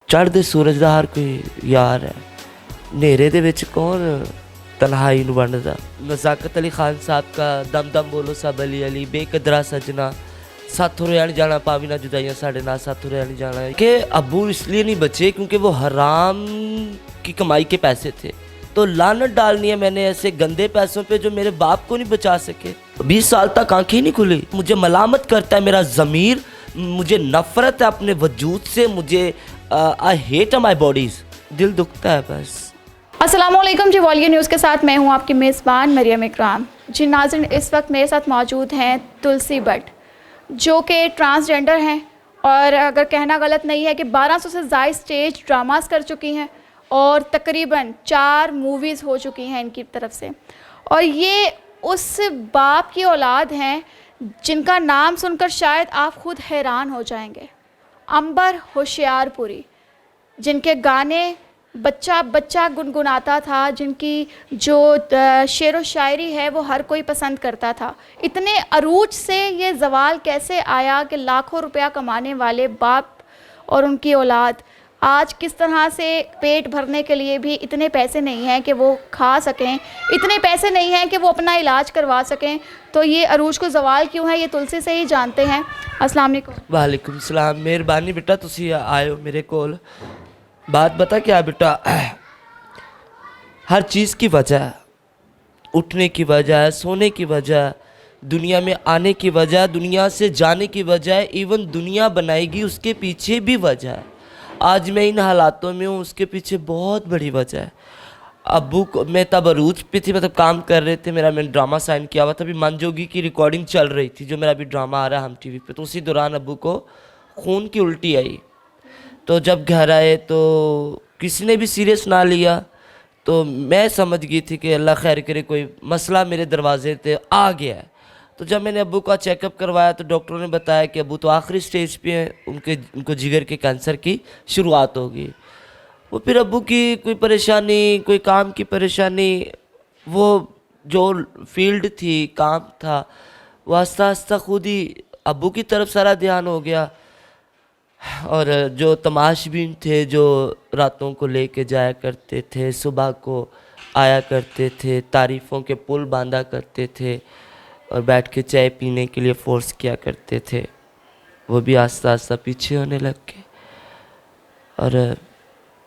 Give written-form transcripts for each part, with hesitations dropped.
चढ़दे सूरज ਦਾ ਹਰ ਕੋਈ ਯਾਰ ਹੈ ਹਨੇਰੇ ਦੇ ਵਿੱਚ ਕੌਣ तन्हाई ਨੂੰ ਵੰਡਦਾ। ਨਜ਼ਾਕਤ ਅਲੀ ਖਾਨ ਸਾਹਿਬ का दम दम बोलो सब अली अली बेकदरा सजना साथों रहन जाना पावी ना जुदाइयाँ साढ़े ना साथों रहन जाना। कि अबू इसलिए नहीं बचे क्योंकि वो हराम की कमाई के पैसे थे, तो लानत डालनी है मैंने ऐसे गंदे पैसों पे जो मेरे बाप को नहीं बचा सके। 20 साल तक आंखें नहीं खुली, मुझे मलामत करता है मेरा ज़मीर, मुझे नफ़रत है अपने वजूद से, मुझे आई हेट माई बॉडीज़, दिल दुखता है बस। अस्सलामुअलैकुम जी, वॉलिया न्यूज़ के साथ मैं हूं आपकी मेज़बान मरियम इकराम जी। नाज़रीन, इस वक्त मेरे साथ मौजूद हैं तुलसी भट्ट, जो कि ट्रांसजेंडर हैं और अगर कहना गलत नहीं है कि 1200 से ज़ायद स्टेज ड्रामास कर चुकी हैं और तकरीबन 4 मूवीज़ हो चुकी हैं इनकी तरफ से। और ये उस बाप की औलाद हैं जिनका नाम सुनकर शायद आप खुद हैरान हो जाएंगे, अंबर होशियारपुरी, जिनके गाने बच्चा बच्चा गुनगुनाता था, जिनकी जो शेर व शायरी है वो हर कोई पसंद करता था। इतने अरूज से ये ज़वाल कैसे आया कि लाखों रुपया कमाने वाले बाप और उनकी औलाद आज किस तरह से पेट भरने के लिए भी इतने पैसे नहीं हैं कि वो खा सकें, इतने पैसे नहीं हैं कि वो अपना इलाज करवा सकें। तो ये अरूज को ज़वाल क्यों है, ये तुलसी से ही जानते हैं। अस्सलाम वालेकुम। वालेकुम सलाम। मेहरबानी बेटा, तुसी आए हो मेरे कोल। बात बता क्या बेटा, हर चीज़ की वजह, उठने की वजह, सोने की वजह, दुनिया में आने की वजह, दुनिया से जाने की वजह, इवन दुनिया बनाएगी उसके पीछे भी वजह है। आज मैं इन हालातों में हूँ, उसके पीछे बहुत बड़ी वजह है। अबू को मैं तब अरूज पे थी, मतलब काम कर रहे थे, मैंने ड्रामा साइन किया हुआ था, अभी मनजोगी की रिकॉर्डिंग चल रही थी, जो मेरा अभी ड्रामा आ रहा है हम टीवी पे। तो उसी दौरान अबू को खून की उल्टी आई, तो जब घर आए तो किसी ने भी सीरियस ना लिया, तो मैं समझ गई थी कि अल्लाह खैर करे, कोई मसला मेरे दरवाजे पे आ गया है। तो जब मैंने अबू का चेकअप करवाया तो डॉक्टरों ने बताया कि अबू तो आखिरी स्टेज पे हैं, उनको जिगर के कैंसर की शुरुआत होगी। वो फिर अबू की कोई परेशानी, कोई काम की परेशानी, वो जो फील्ड थी, काम था, वो आस्ता आस्ता खुद ही अबू की तरफ सारा ध्यान हो गया। और जो तमाशबीन थे, जो रातों को लेके जाया करते थे, सुबह को आया करते थे, तारीफ़ों के पुल बांधा करते थे और बैठ के चाय पीने के लिए फोर्स किया करते थे, वो भी आस्ता आस्ता पीछे होने लग गए। और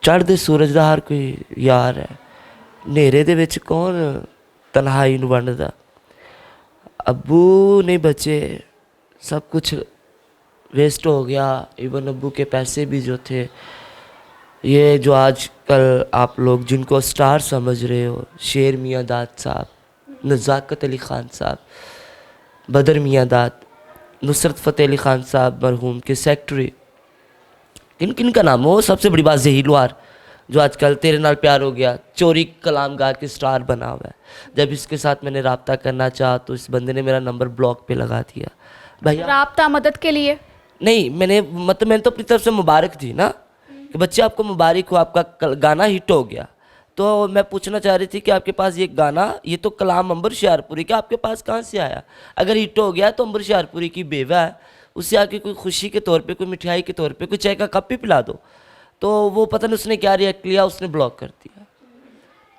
चढ़दे सूरज ਦਾ ਹਰ ਕੋਈ ਯਾਰ ਹੈ, ਹਨੇਰੇ ਦੇ ਵਿੱਚ ਕੌਣ तन्हाई ਨੂੰ ਵੰਡਦਾ। अबू नहीं बचे, सब कुछ वेस्ट हो गया। इवन अबू के पैसे भी जो थे, ये जो आजकल आप लोग जिनको स्टार समझ रहे हो, शेर मियाँ दाद साहब, नज़ाकत अली ख़ान साहब, बदर मियाँ दाद, नुसरत फ़तेह अली ख़ान साहब मरहूम के सेक्रेटरी, किन किन का नाम हो। सबसे बड़ी बात ज़हीलवार, जो आजकल तेरे नाल प्यार हो गया, चोरी कलाम गा के स्टार बना हुआ है। जब इसके साथ मैंने रब्ता करना चाहा तो इस बंदे ने मेरा नंबर ब्लॉक पे लगा दिया। भैया रब्ता मदद के लिए नहीं, मैंने तो अपनी तरफ से मुबारक दी ना कि बच्चे आपको मुबारक हो, आपका गाना हिट हो गया। तो मैं पूछना चाह रही थी कि आपके पास ये गाना, ये तो कलाम अंबर होशियारपुरी का आपके पास कहाँ से आया? अगर हिट हो गया तो अंबर होशियारपुरी की बेवा है, उससे आके कोई खुशी के तौर पे, कोई मिठाई के तौर पे, कोई चाय का कप भी पिला दो। तो वो पता नहीं उसने क्या रिएक्ट लिया, उसने ब्लॉक कर दिया।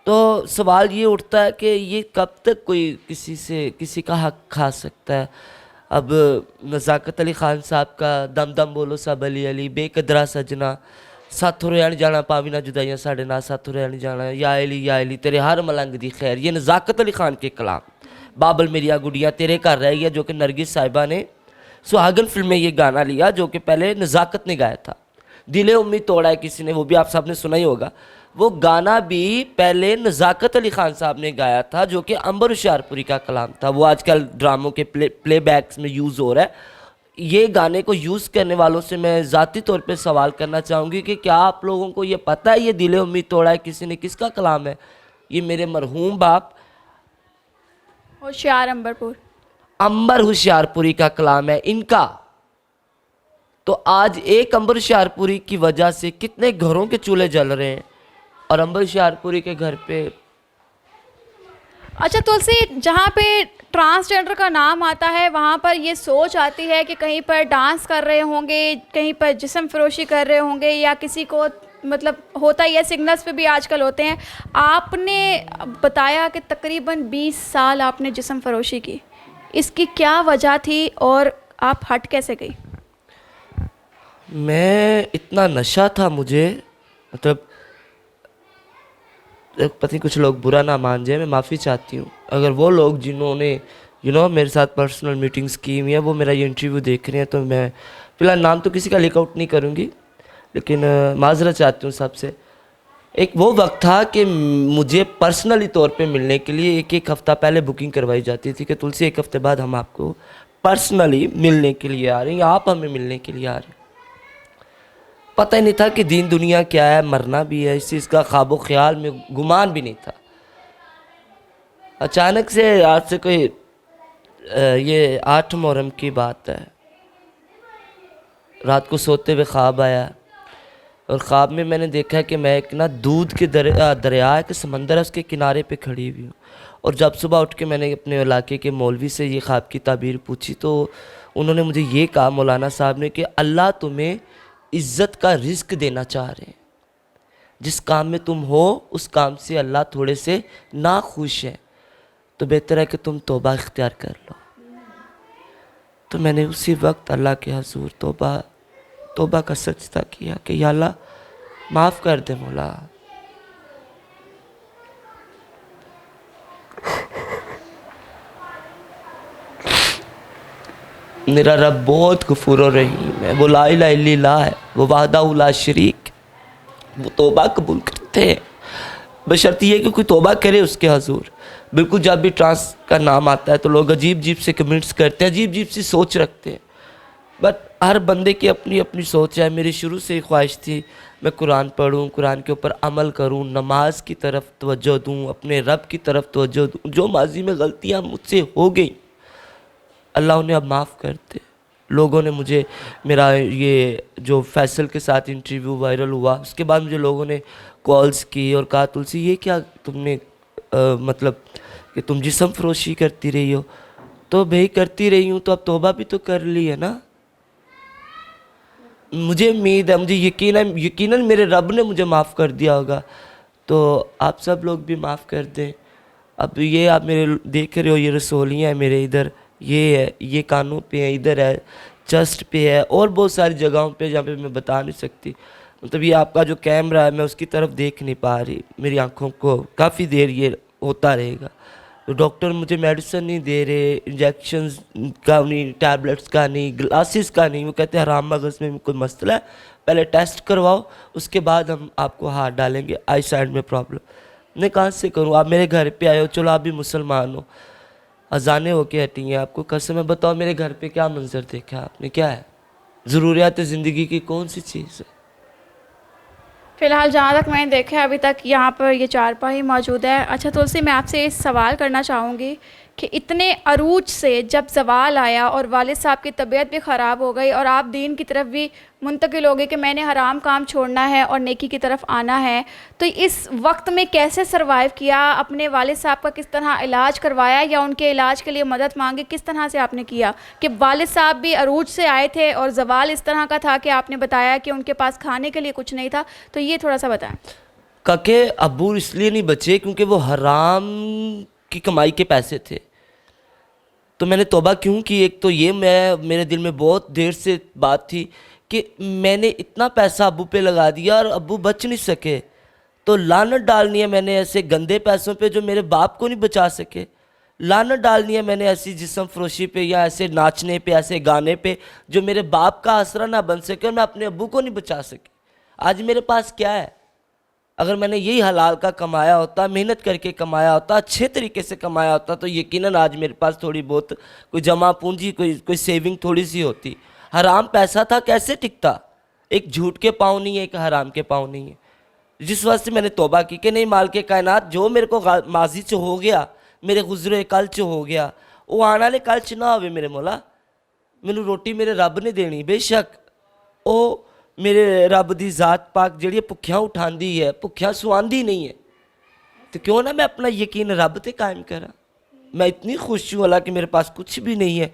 तो सवाल ये उठता है कि ये कब तक कोई किसी का हक खा सकता है। अब नज़ाकत अली ख़ान साहब का दम दम बोलो सब अली अली बेकदरा सजना साथों रहन जाना पावी ना जुदाइयाँ साढ़े ना साथों रहन जाना, या अली तेरे हर मलंग दी खैर। ये नज़ाकत अली ख़ान के कलाम। बाबल मेरिया गुड़िया तेरे घर रह गया, जो कि नरगिस साहिबा ने सुहागन फिल्म में ये गाना लिया, जो कि पहले नज़ाकत ने गाया था। दिले उम्मीद तोड़ा है किसी ने, वो भी आप साहब ने सुना ही होगा। वो गाना भी पहले नज़ाकत अली ख़ान साहब ने गाया था, जो कि अंबर होशियारपुरी का कलाम था। वो आजकल ड्रामों के प्लेबैक्स में यूज़ हो रहा है। ये गाने को यूज़ करने वालों से मैं ज़ाती तौर पे सवाल करना चाहूँगी कि क्या आप लोगों को ये पता है ये दिले उम्मीद तोड़ा है किसी ने किसका कलाम है? ये मेरे मरहूम बाप अंबर होशियारपुरी का कलाम है इनका। तो आज एक अंबर होशियारपुरी की वजह से कितने घरों के चूल्हे जल रहे हैं, और अंबर होशियारपुरी के घर पे अच्छा तुलसी, जहाँ पे ट्रांसजेंडर का नाम आता है वहाँ पर ये सोच आती है कि कहीं पर डांस कर रहे होंगे, कहीं पर जिस्म फरोशी कर रहे होंगे, या किसी को मतलब होता ही है, सिग्नल्स पे भी आजकल होते हैं। आपने बताया कि तकरीबन 20 साल आपने जिस्म फरोशी की, इसकी क्या वजह थी और आप हट कैसे गई? मैं इतना नशा था मुझे, मतलब पता नहीं कुछ लोग बुरा ना मान जाए, मैं माफ़ी चाहती हूँ अगर वो लोग जिन्होंने मेरे साथ पर्सनल मीटिंग्स की हुई हैं वो मेरा ये इंटरव्यू देख रहे हैं, तो मैं फ़िलहाल नाम तो किसी का लीक आउट नहीं करूँगी, लेकिन माजरत चाहती हूँ सबसे। एक वो वक्त था कि मुझे पर्सनली तौर पे मिलने के लिए एक हफ़्ता पहले बुकिंग करवाई जाती थी कि तुलसी 1 हफ़्ते बाद हम आपको पर्सनली मिलने के लिए आ रहे हैं, या आप हमें मिलने के लिए आ रहे हैं। पता ही नहीं था कि दीन दुनिया क्या है, मरना भी है, इस चीज़ का ख्वाबो ख्याल में गुमान भी नहीं था। अचानक से आज से कोई ये 8 मुहर्रम की बात है, रात को सोते हुए ख्वाब आया और ख्वाब में मैंने देखा कि मैं एक ना दूध के दरिया के समंदर है उसके किनारे पे खड़ी हुई हूँ। और जब सुबह उठ के मैंने अपने इलाके के मौलवी से ये ख्वाब की ताबीर पूछी तो उन्होंने मुझे ये कहा, मौलाना साहब ने, कि अल्लाह तुम्हें इज़्ज़त का रिस्क देना चाह रहे हैं, जिस काम में तुम हो उस काम से अल्लाह थोड़े से नाखुश है, तो बेहतर है कि तुम तौबा इख्तियार कर लो। तो मैंने उसी वक्त अल्लाह के हजूर तौबा का सजदा किया कि या अल्लाह माफ़ कर दे मौला। मेरा रब बहुत गफूर रहीम है, वो ला इलाहा इल्लल्लाह है, वो वाहदाहु ला शरीक, वो तौबा कबूल करते हैं, बशर्ते ये कि कोई तौबा करे उसके हजूर। बिल्कुल जब भी ट्रांस का नाम आता है तो लोग अजीब अजीब से कमेंट्स करते हैं, अजीब अजीब सी सोच रखते हैं, बट हर बंदे की अपनी अपनी सोच है। मेरी शुरू से ही ख्वाहिश थी मैं कुरान पढ़ूँ, कुरान के ऊपर अमल करूँ, नमाज की तरफ तवज्जो दूँ, अपने रब की तरफ तवज्जो दूँ। जो माजी में गलतियाँ मुझसे हो गई अल्लाह उन्हें अब माफ़ कर दे। लोगों ने मुझे, मेरा ये जो फैसल के साथ इंटरव्यू वायरल हुआ उसके बाद मुझे लोगों ने कॉल्स की और कहा, तुलसी ये क्या तुमने मतलब कि तुम जिस्म फरोशी करती रही हो। तो भाई करती रही हूँ तो अब तौबा भी तो कर ली है ना। मुझे उम्मीद है, मुझे यकीनन मेरे रब ने मुझे माफ़ कर दिया होगा, तो आप सब लोग भी माफ़ कर दें। अब ये आप मेरे देख रहे हो, ये रसोलियाँ हैं मेरे इधर, ये है, ये कानों पे है, इधर है, चेस्ट पे है, और बहुत सारी जगहों पे जहाँ पे मैं बता नहीं सकती। मतलब ये आपका जो कैमरा है मैं उसकी तरफ देख नहीं पा रही, मेरी आंखों को काफ़ी देर ये होता रहेगा। तो डॉक्टर मुझे मेडिसिन नहीं दे रहे, इंजेक्शंस का नहीं, टैबलेट्स का नहीं, ग्लासेस का नहीं, वो कहते हैं हराम मगज़ में कोई मसला है, पहले टेस्ट करवाओ उसके बाद हम आपको हाथ डालेंगे, आई साइड में प्रॉब्लम। मैं कहाँ से करूँ, आप मेरे घर पे आए हो, चलो आप भी मुसलमान हो, अजाने होके हटी हैं, आपको कसम है बताओ मेरे घर पे क्या मंजर देखा आपने, क्या है, ज़रूरियात ज़िंदगी की कौन सी चीज़ है। फ़िलहाल जहाँ तक मैंने देखा है अभी तक यहाँ पर ये चारपाई मौजूद है। अच्छा तुलसी, मैं आपसे एक सवाल करना चाहूँगी कि इतने अरूज से जब ज़वाल आया और वालिद साहब की तबीयत भी ख़राब हो गई और आप दीन की तरफ भी मुंतकिल हो गए कि मैंने हराम काम छोड़ना है और नेकी की तरफ आना है, तो इस वक्त में कैसे सरवाइव किया? अपने वालिद साहब का किस तरह इलाज करवाया या उनके इलाज के लिए मदद मांगी, किस तरह से आपने किया? कि वालिद साहब भी अरूज से आए थे और ज़वाल इस तरह का था कि आपने बताया कि उनके पास खाने के लिए कुछ नहीं था, तो ये थोड़ा सा बताएं। काके अबू इसलिए नहीं बचे क्योंकि वो हराम की कमाई के पैसे थे। तो मैंने तौबा क्यों की, एक तो ये मेरे दिल में बहुत देर से बात थी कि मैंने इतना पैसा अबू पे लगा दिया और अबू बच नहीं सके, तो लानत डालनी है मैंने ऐसे गंदे पैसों पे जो मेरे बाप को नहीं बचा सके। लानत डालनी है मैंने ऐसी जिस्म फरोशी पे या ऐसे नाचने पे, ऐसे गाने पे जो मेरे बाप का आसरा ना बन सके और मैं अपने अबू को नहीं बचा सके। आज मेरे पास क्या है? अगर मैंने यही हलाल का कमाया होता, मेहनत करके कमाया होता, अच्छे तरीके से कमाया होता, तो यकीनन आज मेरे पास थोड़ी बहुत कोई जमा पूंजी, कोई सेविंग थोड़ी सी होती। हराम पैसा था, कैसे टिकता? एक झूठ के पाँव नहीं है, एक हराम के पाँव नहीं है। जिस वजह से मैंने तौबा की कि नहीं, माल के कायनात जो मेरे को माजी च हो गया, मेरे गुजरे कल च हो गया, वो आने वाले कल च ना होवे मेरे मौला। मैनू रोटी मेरे रब ने देनी, बेशक वो मेरे रब दी ज़ात पाक जिहड़ी भुखियां उठांदी है, भुखियां सुआंदी नहीं है। तो क्यों ना मैं अपना यकीन रब ते कायम करा। मैं इतनी खुश हूँ अल्लाह कि मेरे पास कुछ भी नहीं है,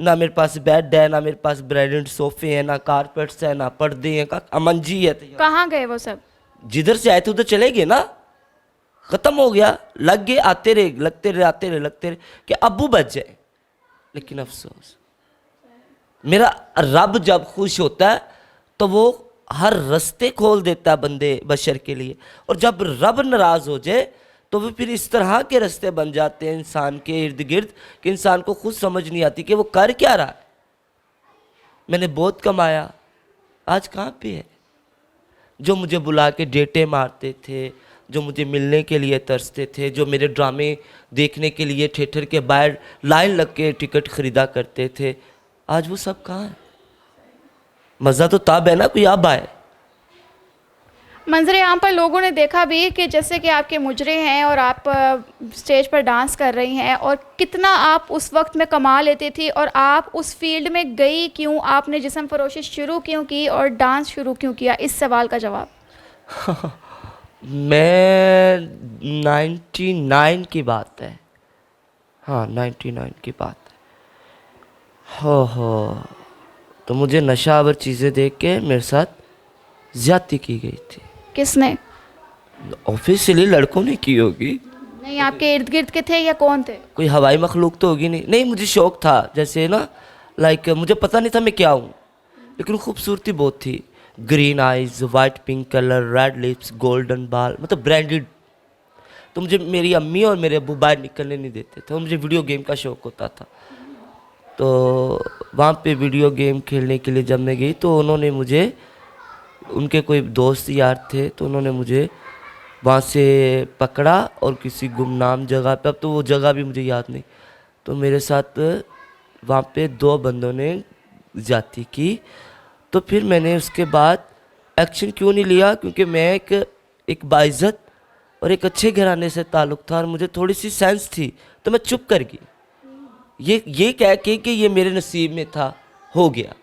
ना मेरे पास बेड है, ना मेरे पास ब्रांडेड सोफे हैं, ना कारपेट्स है, ना पर्दे हैं, का अमंजी है। तो कहाँ गए वो सब? जिधर से आए थे उधर चले गए ना, खत्म हो गया। लग गए, आते रहे, लगते रहे, आते रहे, लगते रहे कि अब्बू बच जाए। लेकिन अफसोस, मेरा रब जब खुश होता है तो वो हर रास्ते खोल देता है बंदे बशर के लिए, और जब रब नाराज हो जाए तो वो फिर इस तरह के रास्ते बन जाते हैं इंसान के इर्द गिर्द कि इंसान को खुद समझ नहीं आती कि वो कर क्या रहा है। मैंने बहुत कमाया, आज कहाँ पे है? जो मुझे बुला के डेटे मारते थे, जो मुझे मिलने के लिए तरसते थे, जो मेरे ड्रामे देखने के लिए थिएटर के बाहर लाइन लग के टिकट खरीदा करते थे, आज वो सब कहाँ है? मज़ा तो तब है ना कोई अब आए। मंजर यहाँ पर लोगों ने देखा भी कि जैसे कि आपके मुजरे हैं और आप स्टेज पर डांस कर रही हैं, और कितना आप उस वक्त में कमा लेती थी, और आप उस फील्ड में गई क्यों, आपने जिस्म फरोशी शुरू क्यों की और डांस शुरू क्यों किया? इस सवाल का जवाब। मैं 99 की बात है, हाँ 99 की बात है। हो तो मुझे नशावर चीज़ें देख के मेरे साथ ज्यादती की गई थी। किसने? ऑफिशियली लड़कों ने की होगी। नहीं, आपके इर्द गिर्द के थे या कौन थे? कोई हवाई मखलूक तो होगी नहीं। मुझे शौक था, जैसे ना लाइक मुझे पता नहीं था मैं क्या हूँ, लेकिन खूबसूरती बहुत थी। Green eyes, white pink colour, red lips, golden बाल, मतलब ब्रांडेड। तो मुझे मेरी अम्मी और मेरे अब्बू बाहर निकलने नहीं देते थे। मुझे वीडियो गेम का शौक होता था, तो वहाँ पे वीडियो गेम खेलने के लिए जब मैं गई तो उन्होंने मुझे, उनके कोई दोस्त यार थे, तो उन्होंने मुझे वहाँ से पकड़ा और किसी गुमनाम जगह पे, अब तो वो जगह भी मुझे याद नहीं, तो मेरे साथ वहाँ पे 2 बंदों ने ज्यादती की। तो फिर मैंने उसके बाद एक्शन क्यों नहीं लिया, क्योंकि मैं एक बाइज्जत और एक अच्छे घराने से ताल्लुक़ था और मुझे थोड़ी सी सेंस थी, तो मैं चुप कर गई, ये कह के कि ये मेरे नसीब में था, हो गया।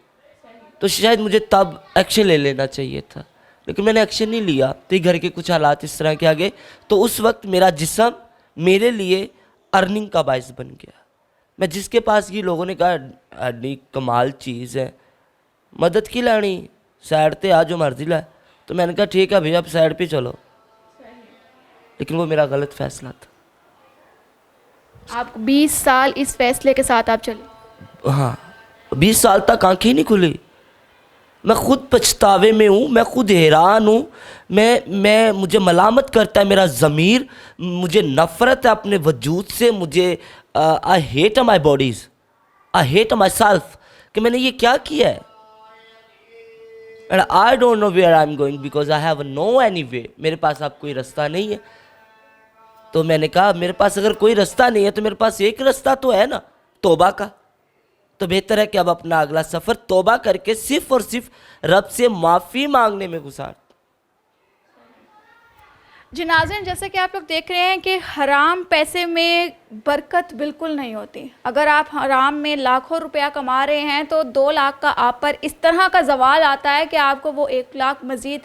तो शायद मुझे तब एक्शन ले लेना चाहिए था, लेकिन मैंने एक्शन नहीं लिया। तो घर के कुछ हालात इस तरह के आ गए, तो उस वक्त मेरा जिस्म मेरे लिए अर्निंग का बायस बन गया। मैं जिसके पास ये लोगों ने कहा अड्डी कमाल चीज़ है, मदद की लानी, साइड पे आ जो मर्जी ला, तो मैंने कहा ठीक है भैया आप साइड पे चलो, लेकिन वो मेरा गलत फैसला था। आप 20 साल इस फैसले के साथ आप चले? हाँ, 20 साल तक आंखें नहीं खुली। मैं खुद पछतावे में हूँ, मैं खुद हैरान हूँ। मैं मुझे मलामत करता है मेरा ज़मीर, मुझे नफ़रत है अपने वजूद से। मुझे I hate my bodies, I hate myself कि मैंने ये क्या किया है। And I don't know where I am going because I have no any way. मेरे पास अब कोई रास्ता नहीं है। तो मैंने कहा मेरे पास अगर कोई रास्ता नहीं है तो मेरे पास एक रास्ता तो है ना, तौबा का। तो बेहतर है कि अब अपना अगला सफ़र तौबा करके सिर्फ और सिर्फ रब से माफ़ी मांगने में गुजार। जी नाज़रीन, जैसे कि आप लोग देख रहे हैं कि हराम पैसे में बरकत बिल्कुल नहीं होती। अगर आप हराम में लाखों रुपया कमा रहे हैं तो 2 लाख का आप पर इस तरह का जवाल आता है कि आपको वो 1 लाख मज़ीद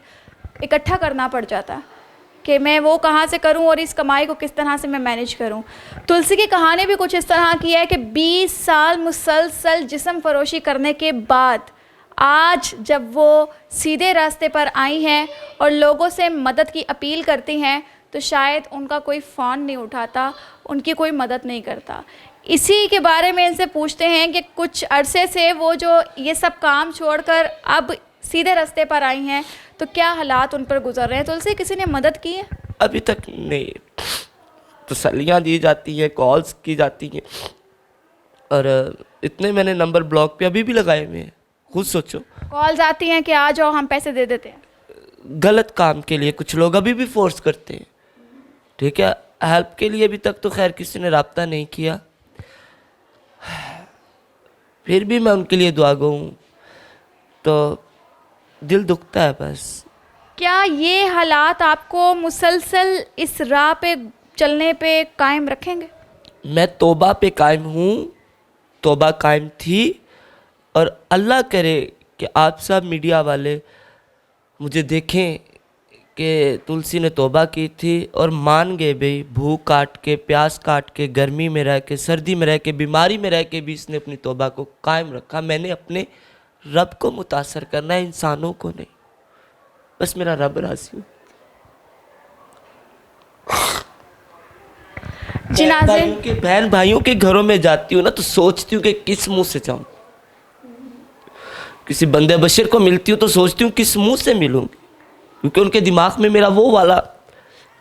इकट्ठा करना पड़ जाता है कि मैं वो कहाँ से करूं और इस कमाई को किस तरह से मैं मैनेज करूं। तुलसी की कहानी भी कुछ इस तरह की है कि 20 साल मुसलसल जिस्म फरोशी करने के बाद आज जब वो सीधे रास्ते पर आई हैं और लोगों से मदद की अपील करती हैं तो शायद उनका कोई फ़ोन नहीं उठाता, उनकी कोई मदद नहीं करता। इसी के बारे में इनसे पूछते हैं कि कुछ अरसे से वो जो ये सब काम छोड़कर अब सीधे रास्ते पर आई हैं तो क्या हालात उन पर गुजर रहे हैं। तुलसी, किसी ने मदद की है? अभी तक नहीं। तसल्लियाँ दी जाती हैं, कॉल्स की जाती हैं, और इतने मैंने नंबर ब्लॉक पे अभी भी लगाए हुए हैं। खुद सोचो, कॉल्स आती हैं कि आ जाओ हम पैसे दे देते हैं। गलत काम के लिए कुछ लोग अभी भी फोर्स करते हैं। ठीक है, हेल्प के लिए अभी तक तो खैर किसी ने रब्ता नहीं किया, फिर भी मैं उनके लिए दुआ गो हूँ, तो दिल दुखता है बस। क्या ये हालात आपको मुसलसल इस राह पे चलने पे कायम रखेंगे? मैं तौबा पे कायम हूँ, तौबा कायम थी, और अल्लाह करे कि आप सब मीडिया वाले मुझे देखें कि तुलसी ने तौबा की थी और मान गए भाई, भूख काट के, प्यास काट के, गर्मी में रह के, सर्दी में रह के, बीमारी में रह के भी इसने अपनी तौबा को कायम रखा। मैंने अपने रब को मुतासर करना है, इंसानों को नहीं। बस मेरा रब राजी हो। बहन भाइयों के घरों में जाती हूँ ना तो सोचती हूँ कि किस मुंह से जाऊँ। किसी बंदे बशर को मिलती हूँ तो सोचती हूँ किस मुंह से मिलूँगी, क्योंकि उनके दिमाग में मेरा वो वाला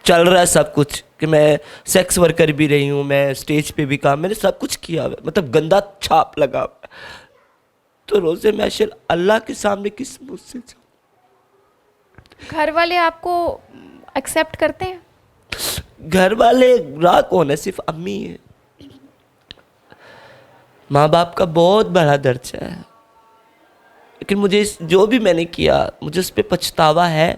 चल रहा है सब कुछ कि मैं सेक्स वर्कर भी रही हूँ, मैं स्टेज पे भी काम, मैंने सब कुछ किया हुआ, मतलब गंदा छाप लगा हुआ। तो रोज़े महशर अल्लाह के सामने किस मुंह से जाऊँ? घर वाले आपको एक्सेप्ट करते हैं? घर वाले रहा कौन है, सिर्फ अम्मी है। माँ बाप का बहुत बड़ा दर्जा है, लेकिन मुझे जो भी मैंने किया मुझे उस पर पछतावा है,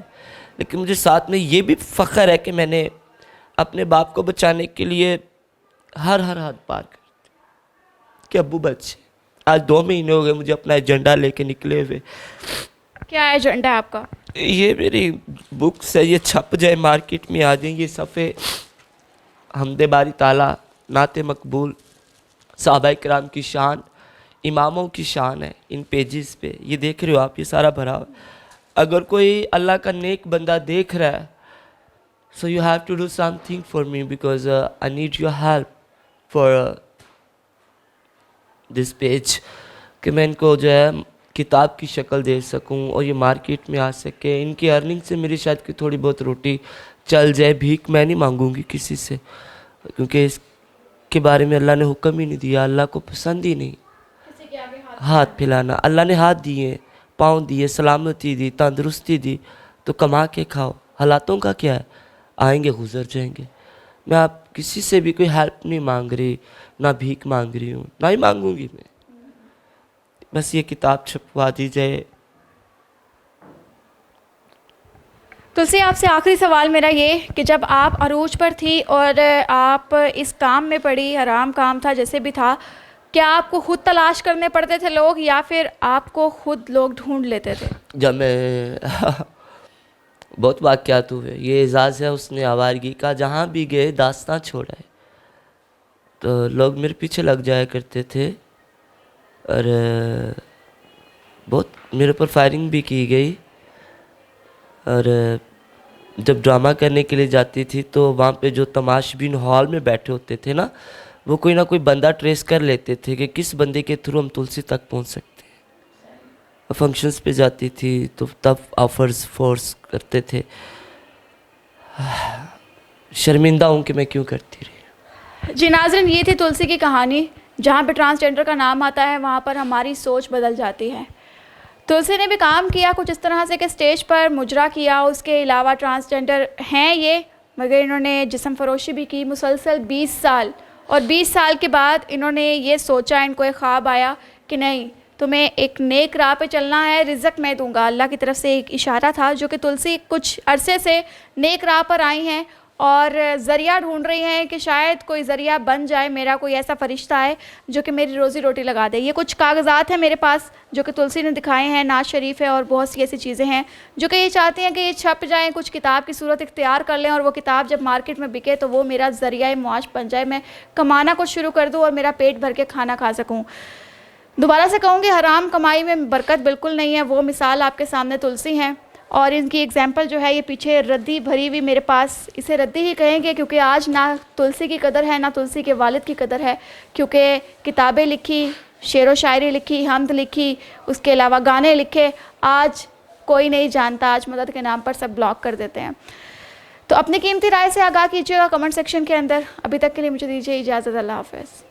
लेकिन मुझे साथ में ये भी फ़ख्र है कि मैंने अपने बाप को बचाने के लिए हर हाथ पार कर दी कि अब्बू बच्चे। आज 2 महीने हो गए मुझे अपना एजेंडा लेके निकले हुए। क्या एजेंडा है आपका? ये मेरी बुक्स है, ये छप जाए, मार्केट में आ जाए। ये सफ़े हमदे बारी ताला, नाते मकबूल, सहाबा किराम की शान, इमामों की शान है इन पेजेस पे। ये देख रहे हो आप, ये सारा भरा हुआ। अगर कोई अल्लाह का नेक बंदा देख रहा है, so you have to do something for me, because I need your help for this page, कि मैं इनको जो है किताब की शक्ल दे सकूं और ये मार्केट में आ सके। इनकी अर्निंग से मेरी शायद की थोड़ी बहुत रोटी चल जाए। भीख मैं नहीं मांगूंगी किसी से, क्योंकि इसके बारे में अल्लाह ने हुक्म ही नहीं दिया, अल्लाह को पसंद ही नहीं हाथ फैलाना। अल्लाह ने हाथ दिए, पाँव दिए, सलामती दी, तंदुरुस्ती दी, तो कमा के खाओ। हालातों का क्या है, आएंगे गुजर जाएंगे। मैं आप किसी से भी कोई हेल्प नहीं मांग रही, ना भीख मांग रही हूँ, ना ही मांगूंगी मैं। बस ये किताब छपवा दी जाए। तुलसी, आपसे आखिरी सवाल मेरा ये कि जब आप अरूज पर थी और आप इस काम में पड़ी, हराम काम था जैसे भी था, क्या आपको खुद तलाश करने पड़ते थे लोग, या फिर आपको खुद लोग ढूंढ लेते थे? जब मैं बहुत वाक़यात हुए, ये एजाज़ है उसने आवारगी का, जहाँ भी गए दास्तां छोड़ा है। तो लोग मेरे पीछे लग जाया करते थे और बहुत मेरे ऊपर फायरिंग भी की गई। और जब ड्रामा करने के लिए जाती थी तो वहाँ पे जो तमाशबीन हॉल में बैठे होते थे ना, वो कोई ना कोई बंदा ट्रेस कर लेते थे कि किस बंदे के थ्रू हम तुलसी तक पहुँच सकते हैं। फंक्शंस पे जाती थी तो तब ऑफर्स फोर्स करते थे। शर्मिंदा हूँ कि मैं क्यों करती रही। जी नाज़रीन, ये थी तुलसी की कहानी। जहाँ पे ट्रांसजेंडर का नाम आता है वहाँ पर हमारी सोच बदल जाती है। तुलसी ने भी काम किया कुछ इस तरह से कि स्टेज पर मुजरा किया। उसके अलावा ट्रांसजेंडर हैं ये, मगर इन्होंने जिस्म फरोशी भी की मुसलसल 20 साल। और 20 साल के बाद इन्होंने ये सोचा, इनको एक ख्वाब आया कि नहीं, तुम्हें एक नेक राह पे चलना है, रिज़्क़ मैं दूंगा। अल्लाह की तरफ से एक इशारा था, जो कि तुलसी कुछ अरसे से नेक राह पर आई हैं और ज़रिया ढूंढ रही हैं कि शायद कोई ज़रिया बन जाए, मेरा कोई ऐसा फ़रिश्ता है जो कि मेरी रोज़ी रोटी लगा दे। ये कुछ कागज़ात हैं मेरे पास जो कि तुलसी ने दिखाए हैं, नाज शरीफ है और बहुत सी ऐसी चीज़ें हैं जो कि ये चाहती हैं कि ये छप जाएँ, कुछ किताब की सूरत इख्तियार कर लें और वो किताब जब मार्केट में बिके तो वो मेरा ज़रिया मुआश बन जाए, मैं कमाना कुछ शुरू कर दूँ और मेरा पेट भर के खाना खा सकूँ। दोबारा से कहूँगी, हराम कमाई में बरकत बिल्कुल नहीं है। वो मिसाल आपके सामने तुलसी हैं और इनकी एग्जाम्पल जो है ये पीछे रद्दी भरी हुई मेरे पास, इसे रद्दी ही कहेंगे, क्योंकि आज ना तुलसी की कदर है ना तुलसी के वालिद की कदर है। क्योंकि किताबें लिखी, शेर व शायरी लिखी, हमद लिखी, उसके अलावा गाने लिखे, आज कोई नहीं जानता। आज मदद के नाम पर सब ब्लॉक कर देते हैं। तो अपनी कीमती राय से आगाह कीजिएगा कमेंट सेक्शन के अंदर। अभी तक के लिए मुझे दीजिए इजाज़त। अल्लाह हाफ़िज़।